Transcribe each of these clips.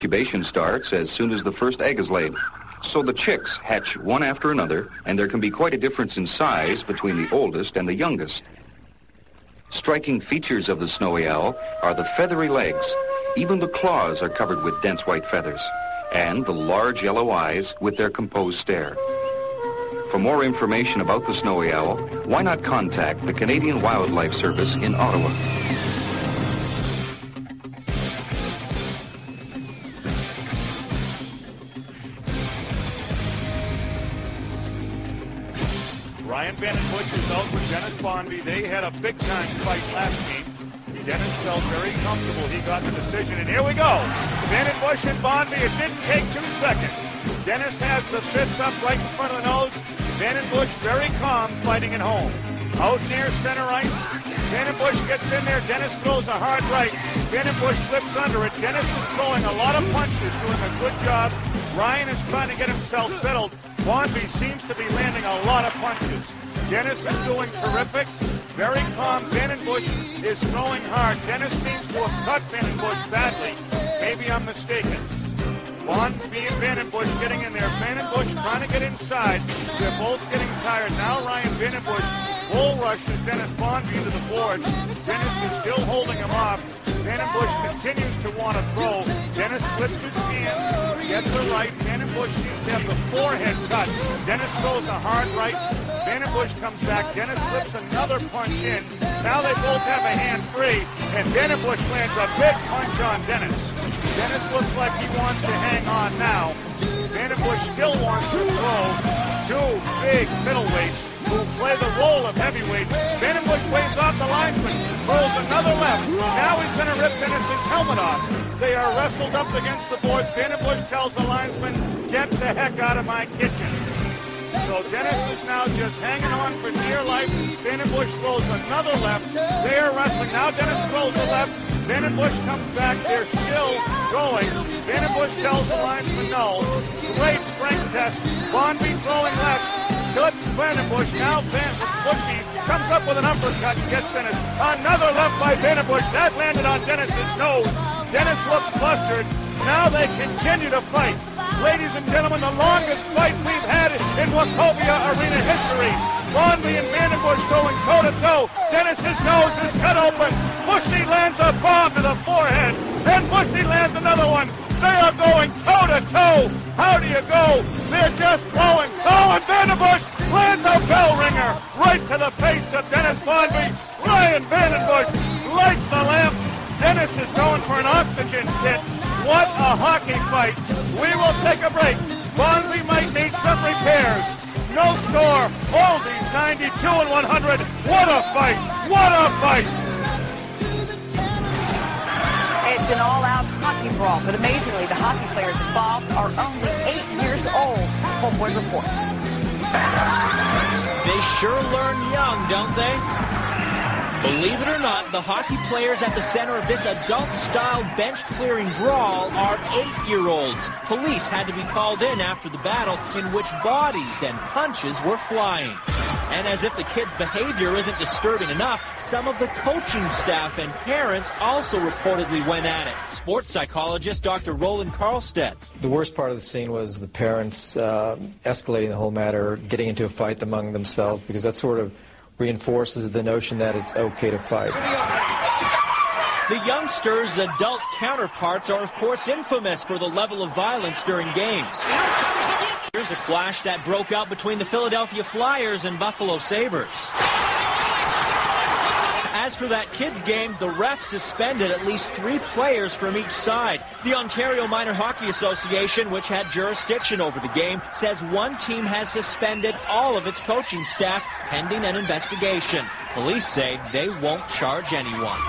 Incubation starts as soon as the first egg is laid. So the chicks hatch one after another, and there can be quite a difference in size between the oldest and the youngest. Striking features of the snowy owl are the feathery legs. Even the claws are covered with dense white feathers, and the large yellow eyes with their composed stare. For more information about the snowy owl, why not contact the Canadian Wildlife Service in Ottawa? Ryan Vandenbush is out with Dennis Bonvie. They had a big-time fight last game. Dennis felt very comfortable. He got the decision, and here we go. Vandenbush and Bonvie. It didn't take 2 seconds. Dennis has the fists up right in front of the nose. Vandenbush very calm, fighting at home. Out near center ice. Vandenbush gets in there. Dennis throws a hard right. Vandenbush slips under it. Dennis is throwing a lot of punches, doing a good job. Ryan is trying to get himself settled. Bonvie seems to be landing a lot of punches. Dennis is doing terrific. Very calm. Vandenbush is throwing hard. Dennis seems to have cut Vandenbush badly. Maybe I'm mistaken. Bonvie and Vandenbush getting in there. Vandenbush trying to get inside. They're both getting tired. Now Ryan Vandenbush bull rushes Dennis Bonvie into the boards. Dennis is still holding him off. Vandenbush continues to want to throw. Dennis slips his hands, gets a right. Vandenbush seems to have the forehead cut. Dennis throws a hard right. Vandenbush comes back. Dennis slips another punch in. Now they both have a hand free, and Vandenbush lands a big punch on Dennis. Dennis looks like he wants to hang on now. Vandenbush still wants to throw. Two big middleweights who play the role of heavyweight. Vandenbush waves off the linesman, throws another left. Now he's going to rip Dennis's helmet off. They are wrestled up against the boards. Vandenbush tells the linesman, "Get the heck out of my kitchen." So Dennis is now just hanging on for dear life. Vandenbush throws another left. They are wrestling. Now Dennis throws a left. Vandenbush comes back. They're still going. Vandenbush tells the linesman no. Great strength test. Bonvie throwing left. Cuts Vandenbush. Now Bushy comes up with an uppercut and gets Dennis. Another left by Vandenbush. That landed on Dennis's nose. Dennis looks flustered. Now they continue to fight. Ladies and gentlemen, the longest fight we've had in Wachovia Arena history. Bonvie and Vandenbush going toe-to-toe. Dennis's nose is cut open. Bushy lands a bomb to the forehead. Then Bushy lands another one. They are going toe-to-toe. How do you go? They're just throwing. Oh, and Vandenbush lands a bell ringer right to the face of Dennis Bonvie. Ryan Vandenbush lights the lamp. Dennis is going for an oxygen kit. What a hockey fight. We will take a break. Bonvie might need some repairs. No score. Oldies 92-100. What a fight. What a fight. It's an all-out hockey brawl, but amazingly, the hockey players involved are only 8 years old, Homeboy reports. They sure learn young, don't they? Believe it or not, the hockey players at the center of this adult-style bench-clearing brawl are 8-year-olds. Police had to be called in after the battle, in which bodies and punches were flying. And as if the kids' behavior isn't disturbing enough, some of the coaching staff and parents also reportedly went at it. Sports psychologist Dr. Roland Karlstedt. The worst part of the scene was the parents escalating the whole matter, getting into a fight among themselves, because that sort of reinforces the notion that it's okay to fight. The youngsters' adult counterparts are, of course, infamous for the level of violence during games. Here's a clash that broke out between the Philadelphia Flyers and Buffalo Sabres. As for that kids' game, the ref suspended at least 3 players from each side. The Ontario Minor Hockey Association, which had jurisdiction over the game, says one team has suspended all of its coaching staff pending an investigation. Police say they won't charge anyone.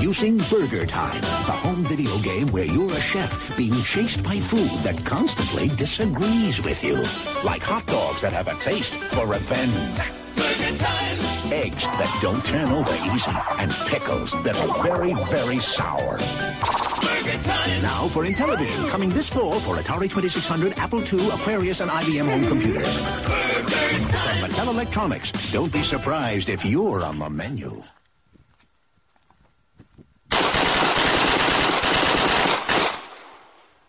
Introducing Burger Time, the home video game where you're a chef being chased by food that constantly disagrees with you. Like hot dogs that have a taste for revenge. Burger Time! Eggs that don't turn over easy. And pickles that are very, very sour. Burger Time! Now for Intellivision, coming this fall for Atari 2600, Apple II, Aquarius, and IBM home computers. Burger Time! From Mattel Electronics, don't be surprised if you're on the menu.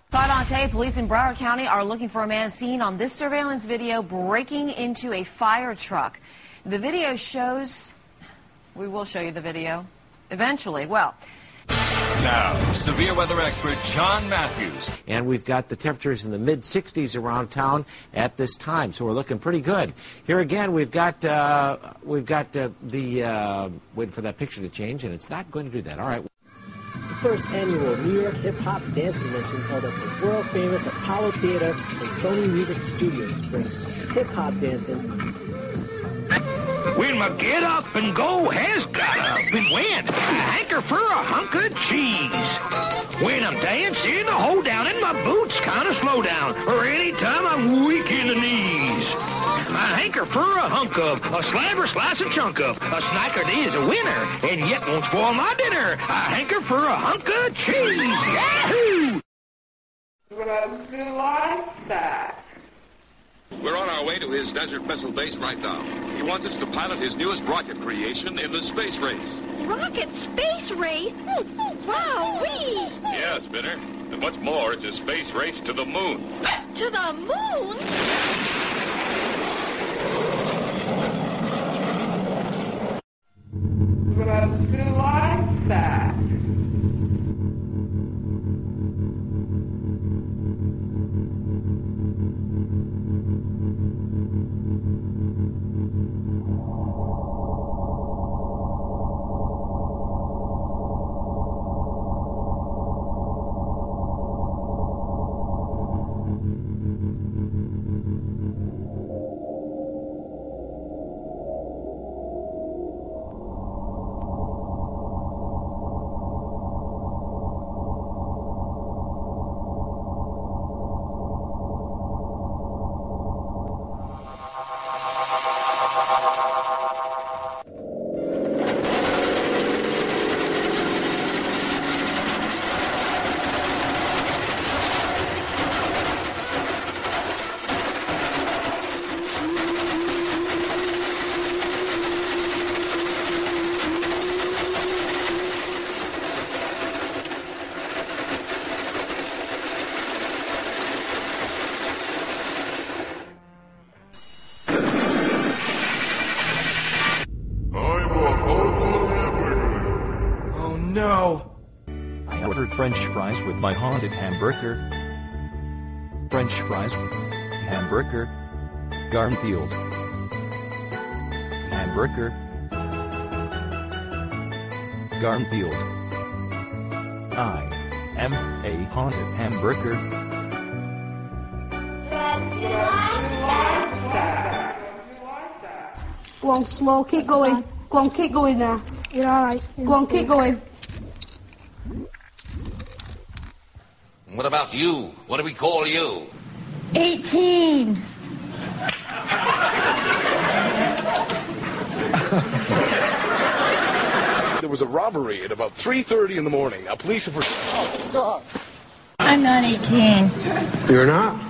Caught on tape, police in Broward County are looking for a man seen on this surveillance video breaking into a fire truck. The video shows, we will show you the video eventually. Well, now, severe weather expert John Matthews. And we've got the temperatures in the mid-60s around town at this time, so we're looking pretty good. Here again, we've got the waiting for that picture to change, and it's not going to do that. All right. The first annual New York Hip Hop Dance Convention is held at the world-famous Apollo Theater and Sony Music Studios, brings hip-hop dancing. When my get up and go has got up and went, I hanker for a hunk of cheese. When I'm dancing, I hold down and my boots kind of slow down, or anytime I'm weak in the knees. I hanker for a hunk of, a slab or slice a chunk of, a snicker is a winner, and yet won't spoil my dinner. I hanker for a hunk of cheese. Yahoo! We're on our way to his desert missile base right now. He wants us to pilot his newest rocket creation in the space race. Rocket space race? Wow-wee! Yeah, Spinner. And what's more, it's a space race to the moon. To the moon? French fries with my haunted hamburger. French fries, hamburger, Garfield. Hamburger, Garfield. I am a haunted hamburger. Go on, slow, keep going. Go on, keep going now. You're alright. Go on, keep going. What about you? What do we call you? 18. There was a robbery at about 3:30 in the morning. Now, police have... I'm not 18. You're not?